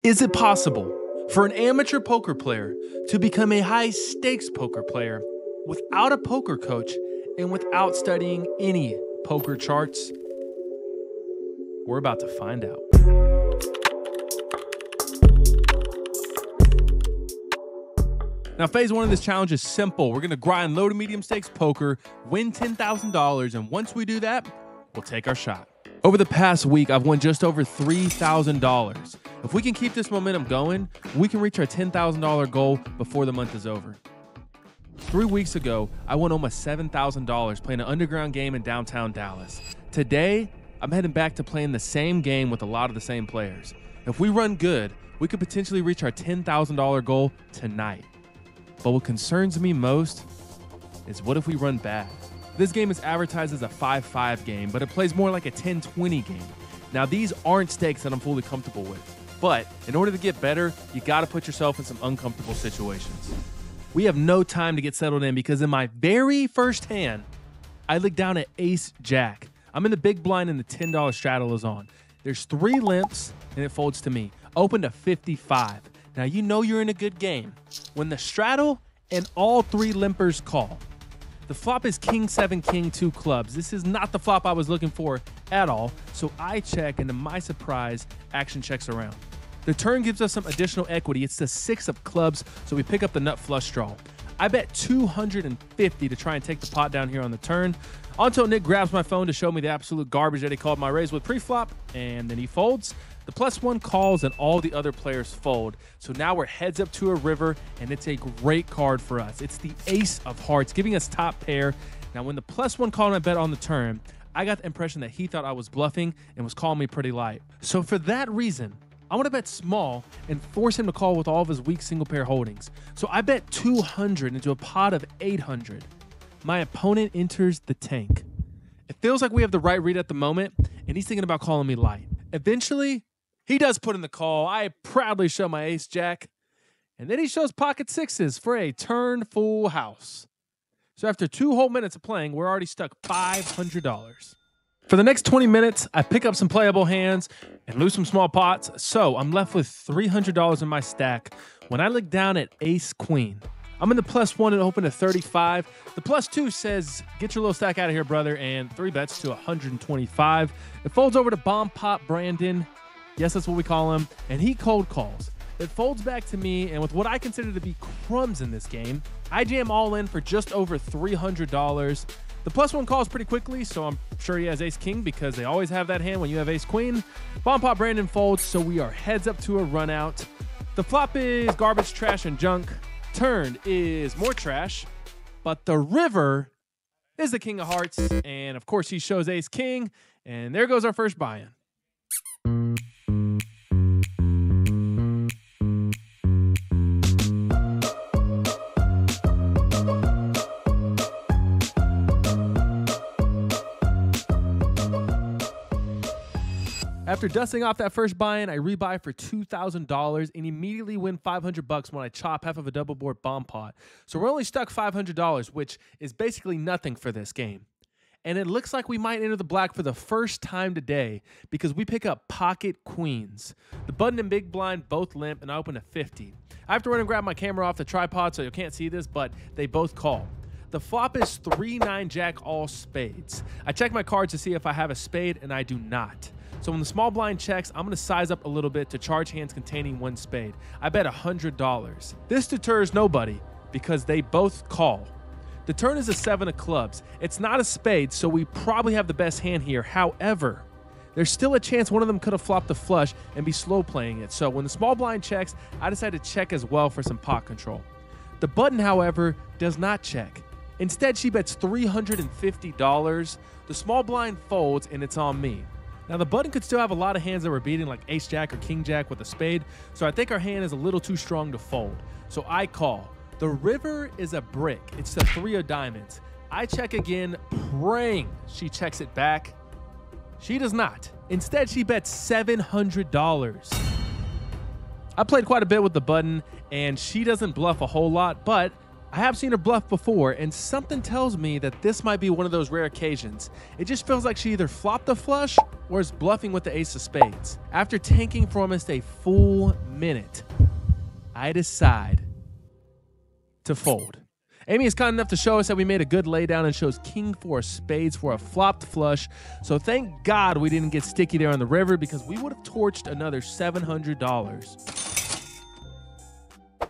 Is it possible for an amateur poker player to become a high-stakes poker player without a poker coach and without studying any poker charts? We're about to find out. Now, phase one of this challenge is simple. We're going to grind low to medium stakes poker, win $10,000, and once we do that, we'll take our shot. Over the past week, I've won just over $3,000. If we can keep this momentum going, we can reach our $10,000 goal before the month is over. 3 weeks ago, I won almost $7,000 playing an underground game in downtown Dallas. Today, I'm heading back to playing the same game with a lot of the same players. If we run good, we could potentially reach our $10,000 goal tonight. But what concerns me most is what if we run bad? This game is advertised as a 5-5 game, but it plays more like a 10-20 game. Now, these aren't stakes that I'm fully comfortable with. But in order to get better, you got to put yourself in some uncomfortable situations. We have no time to get settled in because in my very first hand, I look down at Ace-Jack. I'm in the big blind and the $10 straddle is on. There's 3 limps and it folds to me. Open to 55. Now, you know you're in a good game when the straddle and all 3 limpers call. The flop is King 7, King 2 clubs. This is not the flop I was looking for at all, so I check, and to my surprise, action checks around. The turn gives us some additional equity. It's the 6 of clubs, so we pick up the nut flush draw. I bet 250 to try and take the pot down here on the turn, until Nick grabs my phone to show me the absolute garbage that he called my raise with pre-flop, and then he folds. The +1 calls and all the other players fold. So now we're heads up to a river, and it's a great card for us. It's the ace of hearts, giving us top pair. Now, when the +1 called my bet on the turn, I got the impression that he thought I was bluffing and was calling me pretty light. So for that reason, I want to bet small and force him to call with all of his weak single pair holdings. So I bet 200 into a pot of 800. My opponent enters the tank. It feels like we have the right read at the moment, and he's thinking about calling me light. Eventually, he does put in the call. I proudly show my ace-jack, and then he shows pocket sixes for a turn full house. So after 2 whole minutes of playing, we're already stuck $500. For the next 20 minutes, I pick up some playable hands and lose some small pots, so I'm left with $300 in my stack when I look down at ace-queen. I'm in the +1 and open to 35. The +2 says, get your little stack out of here, brother, and 3 bets to 125. It folds over to Bomb Pot Brandon. Yes, that's what we call him. And he cold calls. It folds back to me, and with what I consider to be crumbs in this game, I jam all in for just over $300. The +1 calls pretty quickly, so I'm sure he has ace-king because they always have that hand when you have ace-queen. Bomb Pot Brandon folds, so we are heads up to a run out. The flop is garbage, trash, and junk. Turn is more trash, but the river is the king of hearts, and of course he shows ace-king, and there goes our first buy-in. After dusting off that first buy-in, I rebuy for $2,000 and immediately win $500 when I chop half of a double board bomb pot. So we're only stuck $500, which is basically nothing for this game. And it looks like we might enter the black for the first time today because we pick up pocket queens. The button and big blind both limp, and I open to 50. I have to run and grab my camera off the tripod so you can't see this, but they both call. The flop is 3-9 jack all spades. I check my cards to see if I have a spade, and I do not. So when the small blind checks, I'm going to size up a little bit to charge hands containing 1 spade. I bet $100. This deters nobody because they both call. The turn is a 7 of clubs. It's not a spade, so we probably have the best hand here. However, there's still a chance one of them could have flopped the flush and be slow playing it. So when the small blind checks, I decide to check as well for some pot control. The button, however, does not check. Instead, she bets $350. The small blind folds, and it's on me. Now, the button could still have a lot of hands that we're beating, like ace-jack or king-jack with a spade, so I think our hand is a little too strong to fold. So I call. The river is a brick. It's the 3 of diamonds. I check again, praying she checks it back. She does not. Instead, she bets $700. I played quite a bit with the button, and she doesn't bluff a whole lot, but I have seen her bluff before, and something tells me that this might be one of those rare occasions. It just feels like she either flopped a flush or is bluffing with the ace of spades. After tanking for almost a full minute, I decide to fold. Amy is kind enough to show us that we made a good laydown and shows king four of spades for a flopped flush. So thank God we didn't get sticky there on the river, because we would have torched another $700.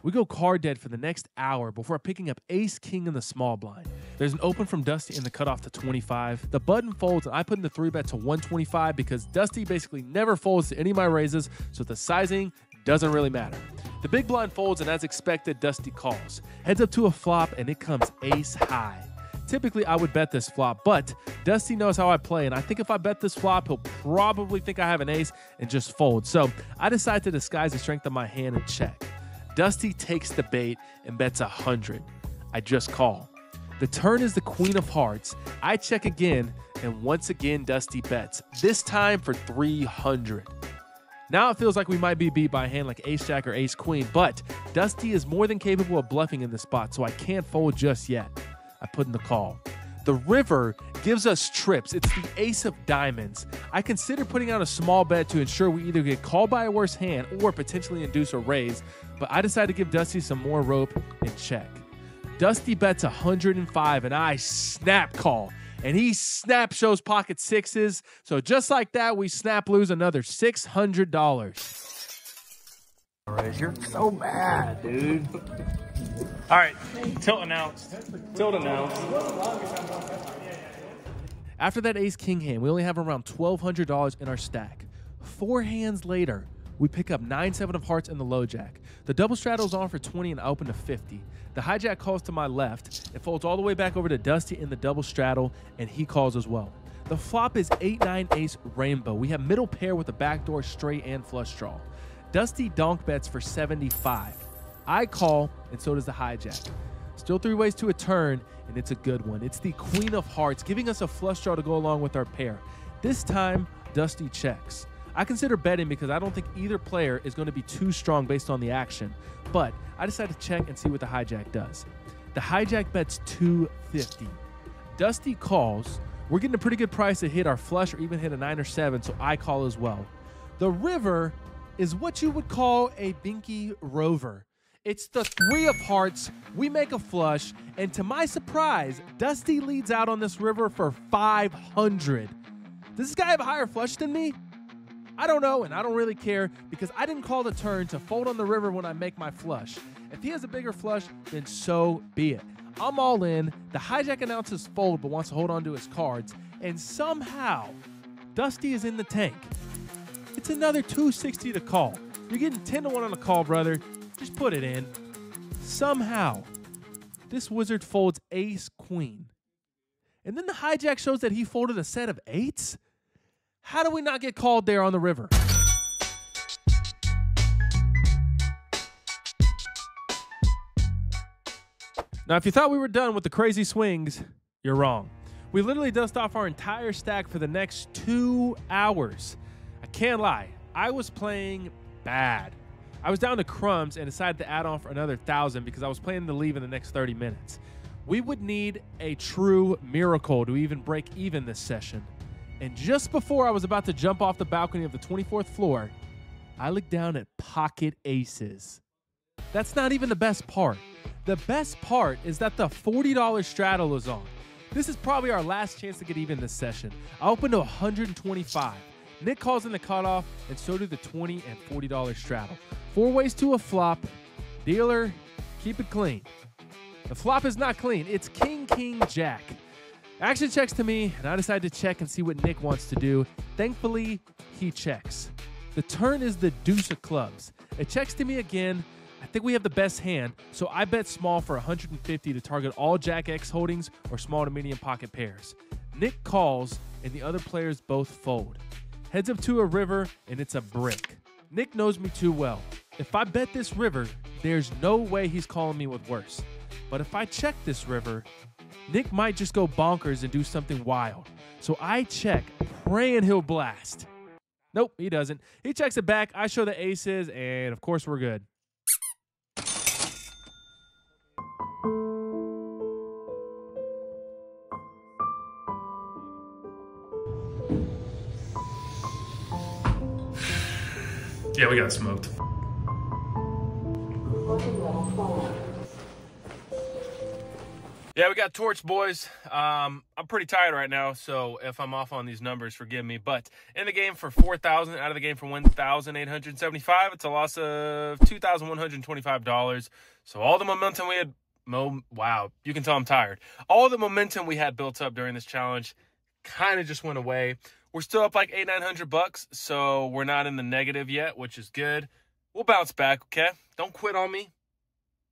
We go card dead for the next hour before picking up ace king in the small blind. There's an open from Dusty in the cutoff to 25. The button folds and I put in the 3-bet to 125 because Dusty basically never folds to any of my raises, so the sizing doesn't really matter. The big blind folds, and as expected, Dusty calls. Heads up to a flop and it comes ace high. Typically, I would bet this flop, but Dusty knows how I play, and I think if I bet this flop, he'll probably think I have an ace and just fold. So I decide to disguise the strength of my hand and check. Dusty takes the bait and bets 100. I just call. The turn is the queen of hearts. I check again, and once again, Dusty bets, this time for 300. Now it feels like we might be beat by a hand like ace jack or ace queen, but Dusty is more than capable of bluffing in this spot, so I can't fold just yet. I put in the call. The river gives us trips. It's the ace of diamonds. I consider putting out a small bet to ensure we either get called by a worse hand or potentially induce a raise, but I decide to give Dusty some more rope and check. Dusty bets 105 and I snap call, and he snap shows pocket sixes. So just like that, we snap lose another $600. You're so mad, dude. All right, tilt announced. Tilt announced. After that ace king hand, we only have around $1,200 in our stack. 4 hands later, we pick up 9-7 of hearts and the low jack. The double straddle's on for 20 and I open to 50. The hijack calls to my left. It folds all the way back over to Dusty in the double straddle, and he calls as well. The flop is 8-9 ace rainbow. We have middle pair with a backdoor straight and flush draw. Dusty donk bets for 75. I call, and so does the hijack. Still 3 ways to a turn, and it's a good one. It's the queen of hearts, giving us a flush draw to go along with our pair. This time, Dusty checks. I consider betting because I don't think either player is going to be too strong based on the action, but I decide to check and see what the hijack does. The hijack bets 250. Dusty calls. We're getting a pretty good price to hit our flush or even hit a 9 or 7, so I call as well. The river is what you would call a binky rover. It's the 3 of hearts, we make a flush, and to my surprise, Dusty leads out on this river for 500. Does this guy have a higher flush than me? I don't know, and I don't really care because I didn't call the turn to fold on the river when I make my flush. If he has a bigger flush, then so be it. I'm all in. The hijack announces fold but wants to hold on to his cards, and somehow Dusty is in the tank. It's another 260 to call. You're getting 10 to 1 on the call, brother. Just put it in. Somehow, this wizard folds ace queen. And then the hijack shows that he folded a set of 8s? How do we not get called there on the river? Now, if you thought we were done with the crazy swings, you're wrong. We literally dust off our entire stack for the next 2 hours. I can't lie, I was playing bad. I was down to crumbs and decided to add on for another 1,000 because I was planning to leave in the next 30 minutes. We would need a true miracle to even break even this session. And just before I was about to jump off the balcony of the 24th floor, I looked down at pocket aces. That's not even the best part. The best part is that the $40 straddle is on. This is probably our last chance to get even this session. I opened to 125. Nick calls in the cutoff, and so do the $20 and $40 straddle. 4 ways to a flop. Dealer, keep it clean. The flop is not clean. It's king, king, jack. Action checks to me, and I decide to check and see what Nick wants to do. Thankfully, he checks. The turn is the deuce of clubs. It checks to me again. I think we have the best hand, so I bet small for 150 to target all Jack X holdings or small to medium pocket pairs. Nick calls, and the other players both fold. Heads up to a river, and it's a brick. Nick knows me too well. If I bet this river, there's no way he's calling me with worse. But if I check this river, Nick might just go bonkers and do something wild. So I check, praying he'll blast. Nope, he doesn't. He checks it back, I show the aces, and of course we're good. Yeah, we got smoked. Yeah, we got torched, boys. I'm pretty tired right now, so if I'm off on these numbers, forgive me. But in the game for 4,000, out of the game for 1,875, it's a loss of $2,125. So all the momentum we had, wow, you can tell I'm tired. All the momentum we had built up during this challenge kind of just went away. We're still up like $800-900, so we're not in the negative yet, which is good. We'll bounce back, okay? Don't quit on me.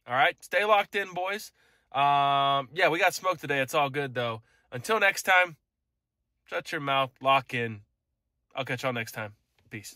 All right, stay locked in, boys. Yeah, we got smoked today. It's all good, though. Until next time, shut your mouth, lock in. I'll catch y'all next time. Peace.